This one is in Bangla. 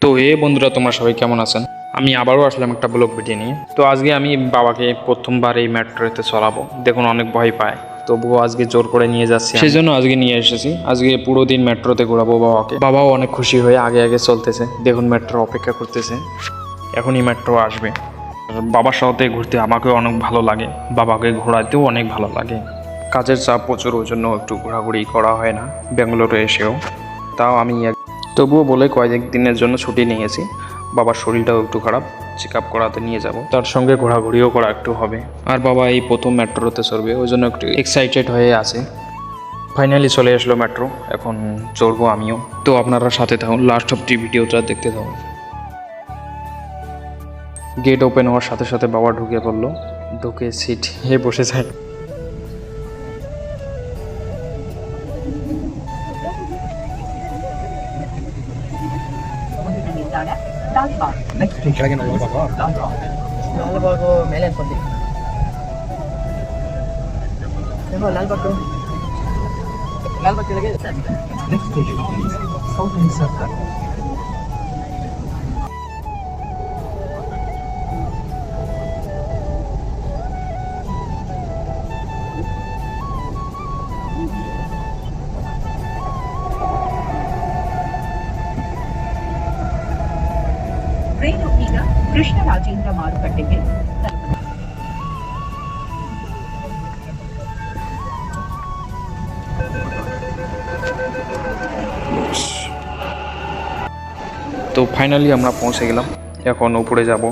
তো বন্ধুরা, তোমরা সবাই কেমন আছেন? আমি আবারও আসলাম একটা ব্লগ ভিডিও নিয়ে। তো আজকে আমি বাবাকে প্রথমবার এই মেট্রোতে চড়াবো। দেখুন অনেক ভয় পায়, তবুও আজকে জোর করে নিয়ে যাচ্ছি, সেই জন্য আজকে নিয়ে এসেছি। আজকে পুরো দিন মেট্রোতে ঘোরাবো বাবাকে। বাবাও অনেক খুশি হয়ে আগে আগে চলতেছে। দেখুন মেট্রো অপেক্ষা করতেছে, এখনই মেট্রো আসবে। বাবার সাথে ঘুরতে আমাকেও অনেক ভালো লাগে, বাবাকে ঘোরাতেও অনেক ভালো লাগে। কাজের চাপ প্রচুর, ওই জন্য একটু ঘোরাঘুরি করা হয় না ব্যাঙ্গালোরে এসেও। তাও আমি তবুও বলে কয়েক দিনের জন্য ছুটি নিয়েছি। বাবার শরীরটাও একটু খারাপ, চেক আপ করাতে নিয়ে যাব, তার সঙ্গে ঘোরাঘুরিও করা একটু হবে। আর বাবা এই প্রথম মেট্রোতে চড়বে, ওই জন্য একটু এক্সাইটেড হয়ে আছে। ফাইনালি চলে আসলো মেট্রো, এখন চড়বো আমিও। তো আপনারা সাথে থাকুন, লাস্ট অবধি ভিডিওটা দেখতে থাকুন। গেট ওপেন হওয়ার সাথে সাথে বাবা ঢুকে পড়লো, ঢুকে সিট বসে যায়। ಕೆಳಗೆ ಲಾಲ್ಬಾಗು ಮೇಲೆ ಅನ್ಕೊಂಡಿ ಲಾಲ್ಬಾಗ್ ಕೆಳಗೆ ಸೌತ್ ಸರ್ಕಲ್. ಟ್ರೈನು ಈಗ ಕೃಷ್ಣರಾಜೇಂದ್ರ ಮಾರುಕಟ್ಟೆಗೆ তো ফাইনালি আমরা পৌঁছে গেলাম, এখন উপরে যাব।